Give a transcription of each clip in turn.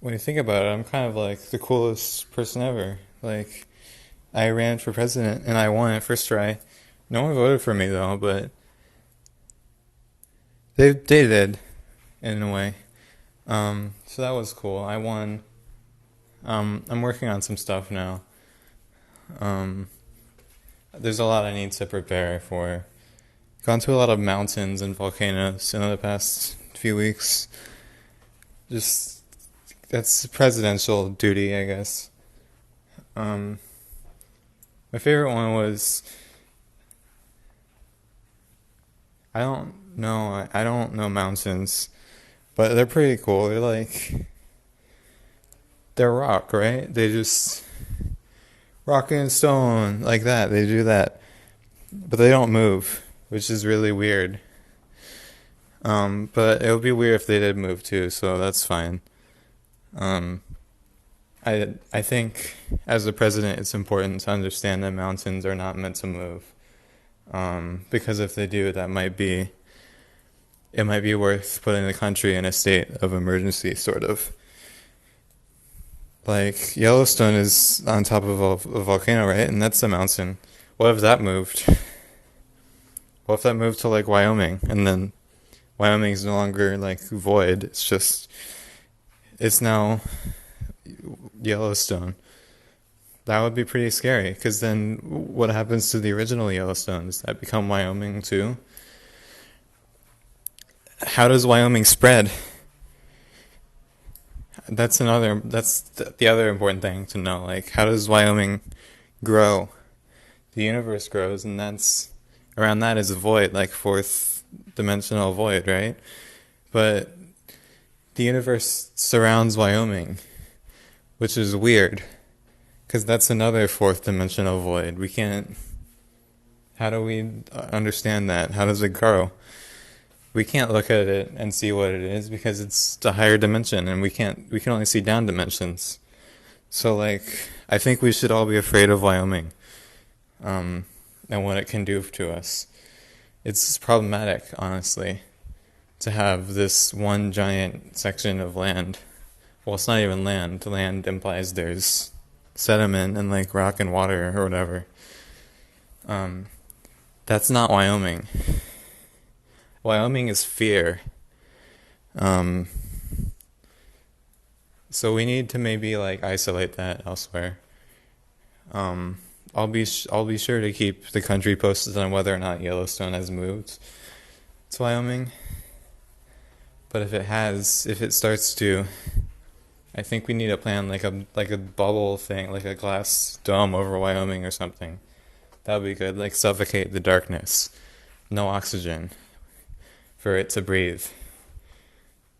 when you think about it, I'm kind of like the coolest person ever. Like, I ran for president and I won it first try. No one voted for me though, but they did in a way. So that was cool. I won. I'm working on some stuff now. Um, there's a lot I need to prepare for. Gone to a lot of mountains and volcanoes in the past few weeks. Just that's presidential duty, I guess. Um, my favorite one was I don't know mountains, but they're pretty cool. They're rock, right? They just rock and stone like that. They do that, but they don't move, which is really weird. But it would be weird if they did move too, so that's fine. Um, I think as a president, it's important to understand that mountains are not meant to move. Because if they do, it might be worth putting the country in a state of emergency, sort of. Like Yellowstone is on top of a volcano, right? And that's a mountain. What if that moved? What if that moved to like Wyoming, and then Wyoming is no longer like void? It's now Yellowstone. That would be pretty scary, because then what happens to the original Yellowstone? Does that become Wyoming too? How does Wyoming spread? That's the other important thing to know. Like, how does Wyoming grow? The universe grows, and around that is a void, like fourth dimensional void, right? But the universe surrounds Wyoming, which is weird, because that's another fourth dimensional void. We can't. How do we understand that? How does it grow? We can't look at it and see what it is because it's a higher dimension, and we can only see down dimensions. So like, I think we should all be afraid of Wyoming, and what it can do to us. It's problematic, honestly, to have this one giant section of land. Well, it's not even land. Land implies there's sediment and like rock and water or whatever. Um, that's not Wyoming. Wyoming is fear. Um, so we need to maybe like isolate that elsewhere. I'll be sure to keep the country posted on whether or not Yellowstone has moved to Wyoming. But if it starts to, I think we need a plan like a bubble thing, like a glass dome over Wyoming or something. That would be good. Like suffocate the darkness, no oxygen for it to breathe.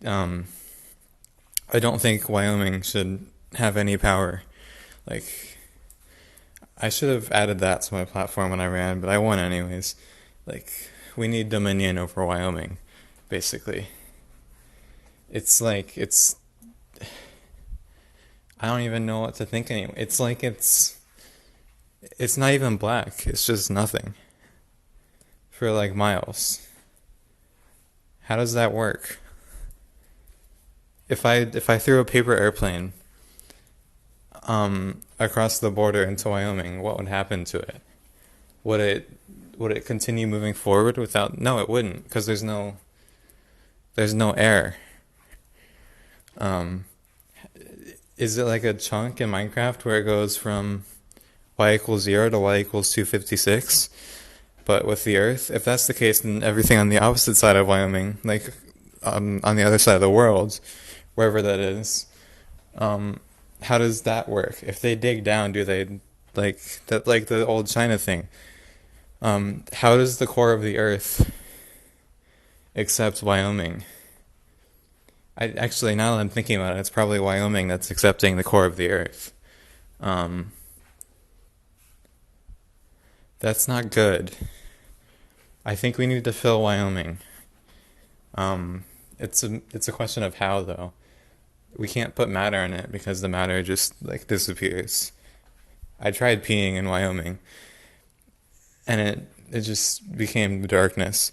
Um, I don't think Wyoming should have any power. Like, I should have added that to my platform when I ran, but I won anyways. Like, we need dominion over Wyoming, basically. It's like, I don't even know what to think anymore. It's not even black. It's just nothing for like miles. How does that work? If I threw a paper airplane across the border into Wyoming, what would happen to it? Would it would it continue moving forward without? No, it wouldn't, because there's no air. Um, is it like a chunk in Minecraft where it goes from y equals 0 to y equals 256? But with the Earth, if that's the case, then everything on the opposite side of Wyoming, like on the other side of the world, wherever that is, um, how does that work? If they dig down, do they like the old China thing? How does the core of the Earth accept Wyoming? I actually, now that I'm thinking about it, it's probably Wyoming that's accepting the core of the Earth. Um, that's not good. I think we need to fill Wyoming. It's a question of how though. We can't put matter in it because the matter just like disappears. I tried peeing in Wyoming, and it just became darkness.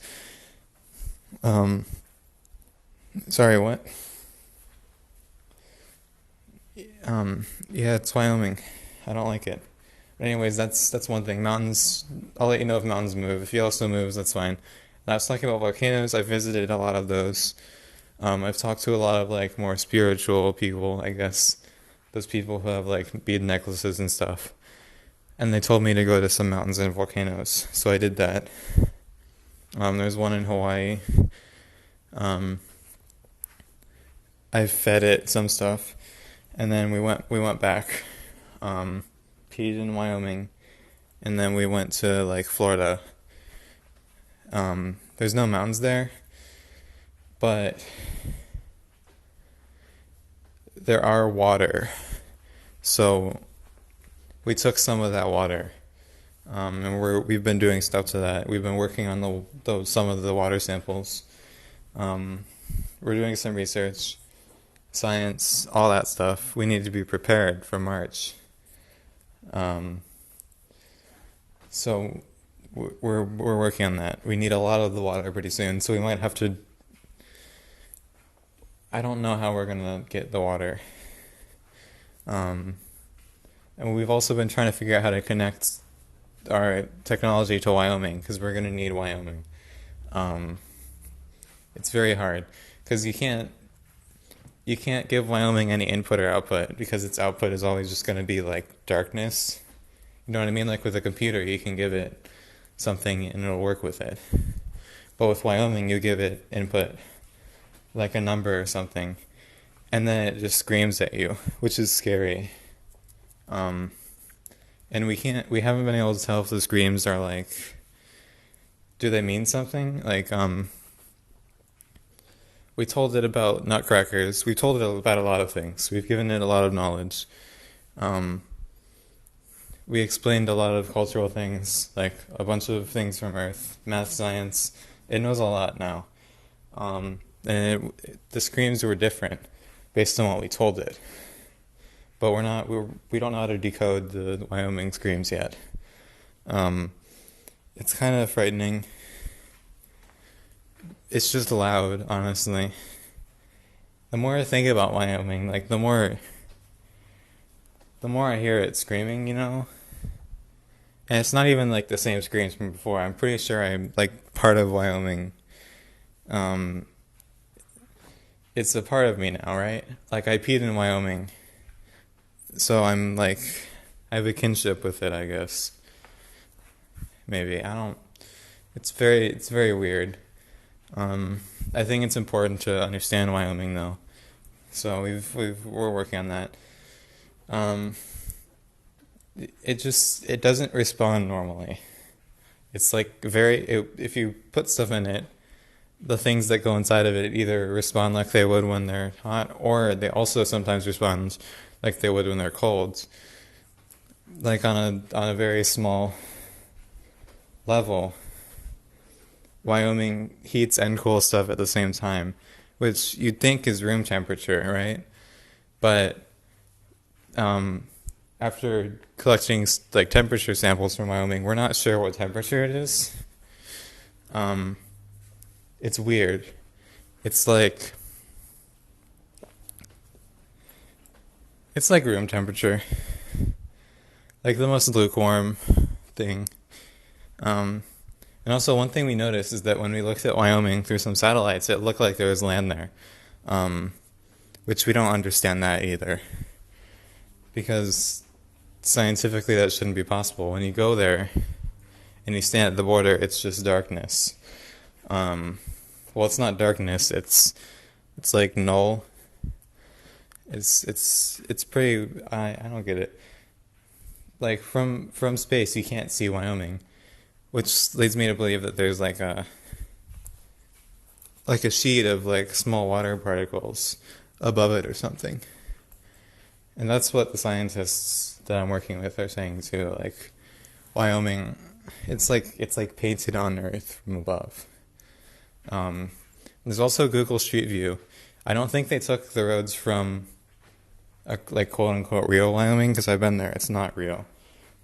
Um, sorry, what? Yeah, it's Wyoming. I don't like it. But anyways, that's one thing. Mountains. I'll let you know if mountains move. If he also moves, that's fine. And I was talking about volcanoes. I visited a lot of those. I've talked to a lot of like more spiritual people, I guess. Those people who have like bead necklaces and stuff. And they told me to go to some mountains and volcanoes. So I did that. There's one in Hawaii. Um, I fed it some stuff, and then we went back. Um, peed in Wyoming, and then we went to like Florida. There's no mountains there, but there are water. So we took some of that water, and we've been doing stuff to that. We've been working on the some of the water samples. Um, we're doing some research, science, all that stuff. We need to be prepared for March. Um, so we're working on that. We need a lot of the water pretty soon, so we might have to. I don't know how we're gonna get the water. Um, and we've also been trying to figure out how to connect our technology to Wyoming because we're gonna need Wyoming. Um, it's very hard because you can't give Wyoming any input or output because its output is always just gonna be like darkness. You know what I mean? Like with a computer, you can give it something and it'll work with it. But with Wyoming, you give it input, like a number or something, and then it just screams at you, which is scary. Um, and we haven't been able to tell if the screams are like, do they mean something? Like, we told it about nutcrackers. We told it about a lot of things. We've given it a lot of knowledge. Um, we explained a lot of cultural things, like a bunch of things from Earth, math, science. It knows a lot now. The screams were different based on what we told it. But we don't know how to decode the Wyoming screams yet. Um, it's kind of frightening. It's just loud, honestly. The more I think about Wyoming, like the more I hear it screaming, and it's not even like the same screams from before. I'm pretty sure I'm like part of Wyoming. Um, it's a part of me now, right? Like I peed in Wyoming, so I'm like I have a kinship with it, I guess. Maybe I don't. It's very weird. Um, I think it's important to understand Wyoming though. So we're working on that. Um, it doesn't respond normally. It's like if you put stuff in it, the things that go inside of it either respond like they would when they're hot, or they also sometimes respond like they would when they're cold. Like on a very small level, Wyoming heats and cools stuff at the same time, which you'd think is room temperature, right? But um, after collecting like temperature samples from Wyoming, we're not sure what temperature it is. Um, it's weird. It's like it's like room temperature, like the most lukewarm thing. Um, and also one thing we noticed is that when we looked at Wyoming through some satellites, it looked like there was land there, um, which we don't understand that either because scientifically that shouldn't be possible. When you go there and you stand at the border, it's just darkness. Um, well, it's not darkness. It's like null. It's pretty. I don't get it. Like from space, you can't see Wyoming, which leads me to believe that there's like a sheet of like small water particles above it or something. And that's what the scientists that I'm working with are saying too. Like Wyoming, it's like painted on Earth from above. Um, there's also Google Street View. I don't think they took the roads from like quote unquote real Wyoming because I've been there. It's not real,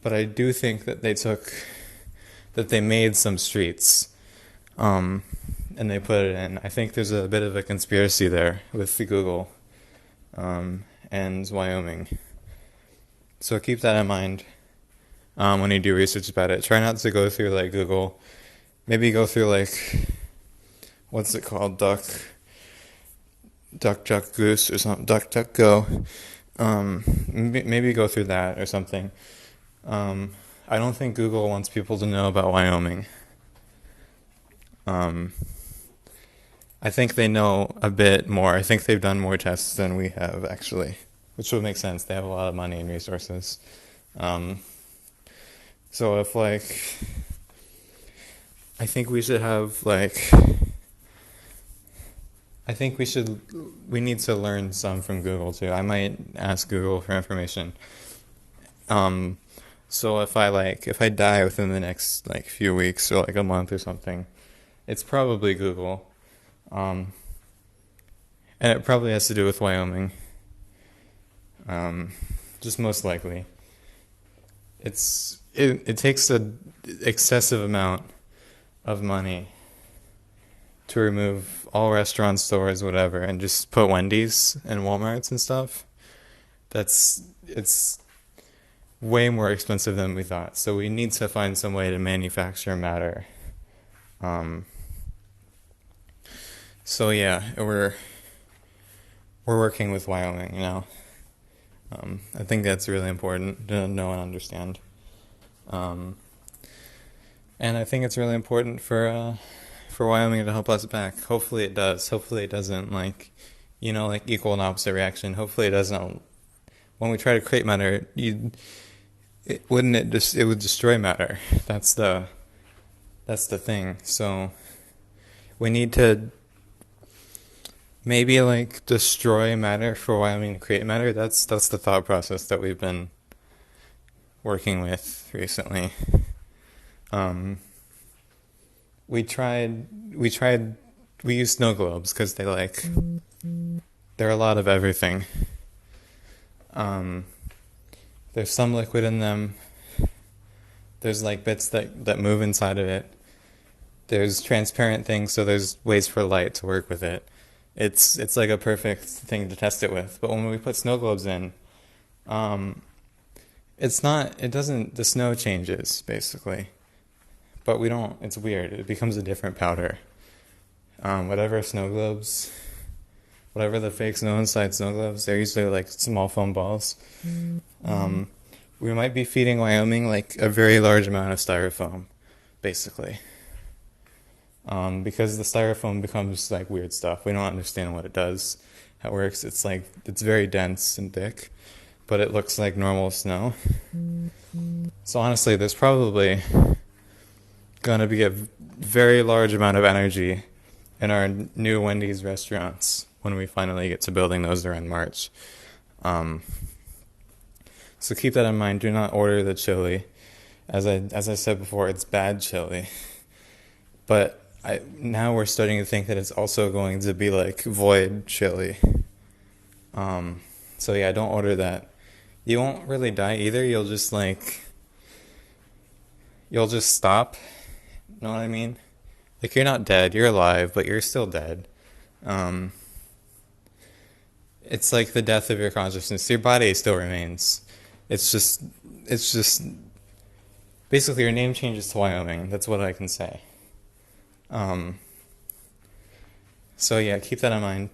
but I do think that they made some streets, um, and they put it in. I think there's a bit of a conspiracy there with the Google, um, and Wyoming. So keep that in mind when you do research about it. Try not to go through like Google. Maybe go through like, what's it called, Duck Goose or something, DuckDuckGo. Maybe go through that or something. I don't think Google wants people to know about Wyoming. Um, I think they know a bit more. I think they've done more tests than we have, actually, which would make sense. They have a lot of money and resources. Um, so if like, I think we should have like, I think we need to learn some from Google too. I might ask Google for information. Um, so if I die within the next like few weeks or like a month or something, it's probably Google. Um, and it probably has to do with Wyoming. Um, just most likely. It takes a excessive amount of money to remove all restaurants, stores, whatever, and just put Wendy's and Walmarts and stuff. It's way more expensive than we thought. So we need to find some way to manufacture matter. Um, so yeah, we're working with Wyoming now. I think that's really important to know and understand. Um, and I think it's really important for Wyoming to help us back. Hopefully it does. Hopefully it doesn't like, like equal and opposite reaction. Hopefully it doesn't. When we try to create matter, it would destroy matter. That's the thing. So we need to maybe like destroy matter for Wyoming to create matter. That's the thought process that we've been working with recently. Um, we used snow globes because they're a lot of everything. Um, there's some liquid in them. There's like bits that move inside of it. There's transparent things, so there's ways for light to work with it. It's like a perfect thing to test it with. But when we put snow globes in, um, the snow changes basically. But we don't, it's weird. It becomes a different powder. Whatever snow globes, whatever the fake snow inside snow globes, they're usually like small foam balls. Um, we might be feeding Wyoming like a very large amount of styrofoam, basically. Because the styrofoam becomes like weird stuff. We don't understand what it does, how it works. It's very dense and thick, but it looks like normal snow. So honestly, there's probably gonna be a very large amount of energy in our new Wendy's restaurants when we finally get to building those around March. Um, so keep that in mind. Do not order the chili. As I said before, it's bad chili. But now we're starting to think that it's also going to be like void chili. So yeah, don't order that. You won't really die either. You'll just stop. Know what I mean? Like you're not dead. You're alive, but you're still dead. Um, it's like the death of your consciousness. Your body still remains. It's just, it's just basically your name changes to Wyoming. That's what I can say. Um, so yeah, keep that in mind.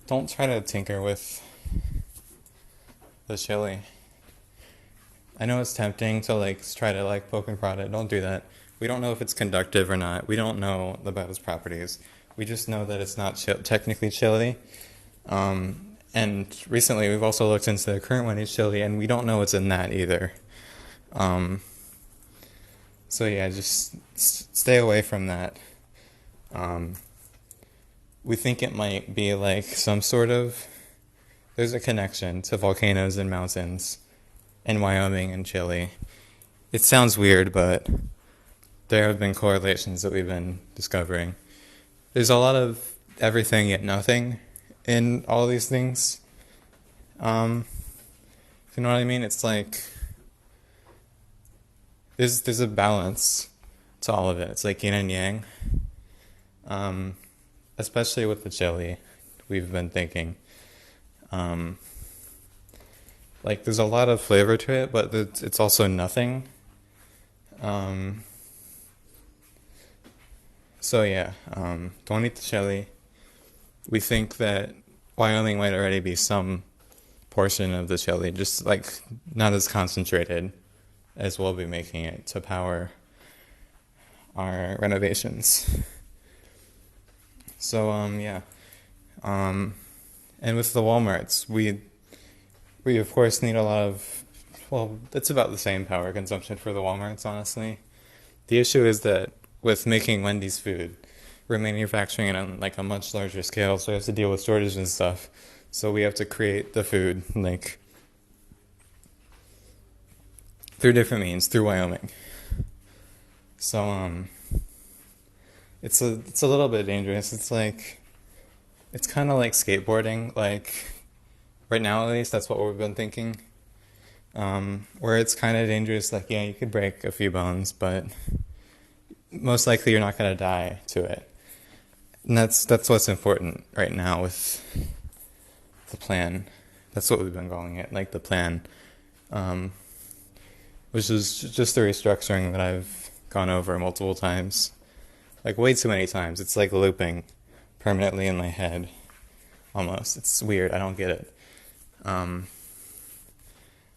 Don't try to tinker with the chili. I know it's tempting to like try to like poke and prod it. Don't do that. We don't know if it's conductive or not. We don't know about its properties. We just know that it's not technically chili. And recently we've also looked into the current Wendy's chili, and we don't know what's in that either. Um, so yeah, just stay away from that. Um, we think it might be like there's a connection to volcanoes and mountains in Wyoming and Chile. It sounds weird, but there have been correlations that we've been discovering. There's a lot of everything yet nothing in all these things. If you know what I mean? It's like there's a balance to all of it. It's like yin and yang. Especially with the chili, we've been thinking. Um, like there's a lot of flavor to it, but it's also nothing. Um, so yeah, don't eat the chili. We think that Wyoming might already be some portion of the chili, just like not as concentrated as we'll be making it to power our renovations. So yeah, um, and with the Walmarts, we of course need a lot of, well, it's about the same power consumption for the Walmarts, honestly. The issue is that with making Wendy's food, we're manufacturing it on like a much larger scale, so we have to deal with shortages and stuff. So we have to create the food like through different means, through Wyoming. So it's a little bit dangerous. It's kind of like skateboarding. Like right now, at least, that's what we've been thinking. Where it's kind of dangerous. Like yeah, you could break a few bones, but most likely you're not gonna die to it. And that's what's important right now with the plan. That's what we've been calling it, like the plan, um, which is just the restructuring that I've gone over multiple times, like way too many times. It's like looping permanently in my head, almost. It's weird. I don't get it. Um,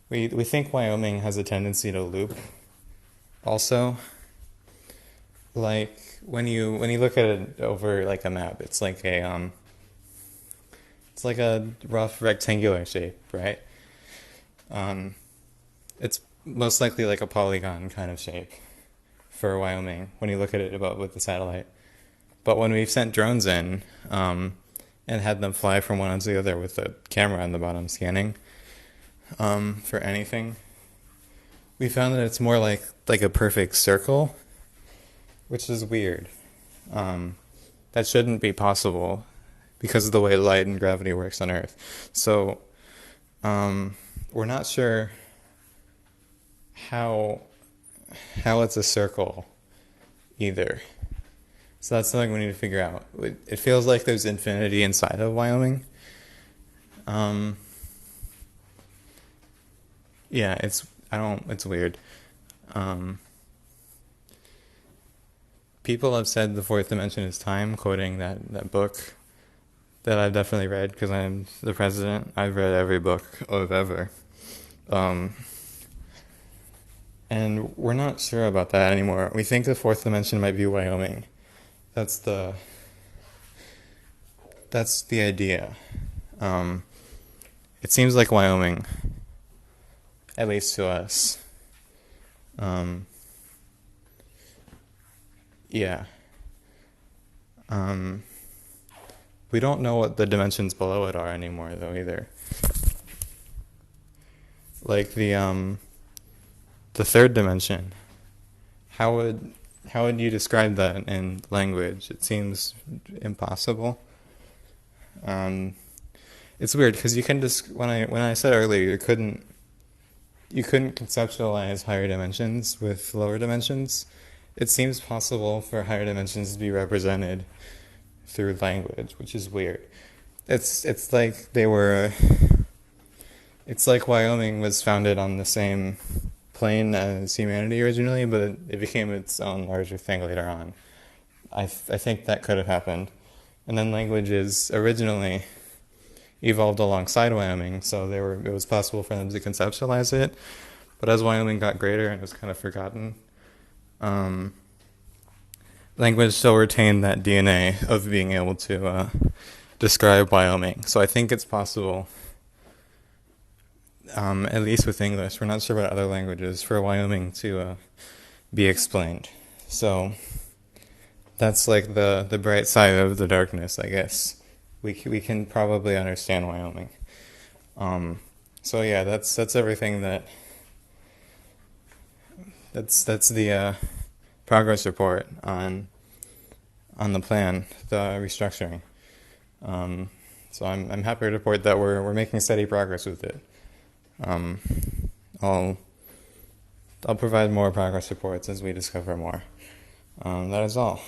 we think Wyoming has a tendency to loop. Also, like when you look at it over like a map, it's like a rough rectangular shape, right? Um, it's most likely like a polygon kind of shape for Wyoming when you look at it about with the satellite. But when we've sent drones in and had them fly from one end to the other with a camera on the bottom scanning for anything, we found that it's more like a perfect circle, which is weird. Um, that shouldn't be possible because of the way light and gravity works on Earth. So we're not sure how it's a circle either. So that's something we need to figure out. It feels like there's infinity inside of Wyoming. Um, yeah, it's weird. Um, People have said the fourth dimension is time, quoting that book that I've definitely read because I'm the president. I've read every book of ever. Um, and we're not sure about that anymore. We think the fourth dimension might be Wyoming. That's the that's the idea. Um, it seems like Wyoming, at least to us. Um, yeah. Um, we don't know what the dimensions below it are anymore, though, either. Like the third dimension. How would how would you describe that in language? It seems impossible. Um, it's weird because you can just when I said earlier you couldn't conceptualize higher dimensions with lower dimensions. It seems possible for higher dimensions to be represented through language, which is weird. It's like they were. It's like Wyoming was founded on the same plane as humanity originally, but it became its own larger thing later on. I think that could have happened. And then languages originally evolved alongside Wyoming, so it was possible for them to conceptualize it. But as Wyoming got greater and it was kind of forgotten, um, language still retained that DNA of being able to describe Wyoming. So I think it's possible, at least with English. We're not sure about other languages for Wyoming to be explained. So that's like the bright side of the darkness, I guess. We can probably understand Wyoming. So yeah, that's everything that's the progress report on the plan, the restructuring. So I'm happy to report that we're making steady progress with it. Um, I'll I'll provide more progress reports as we discover more. That is all.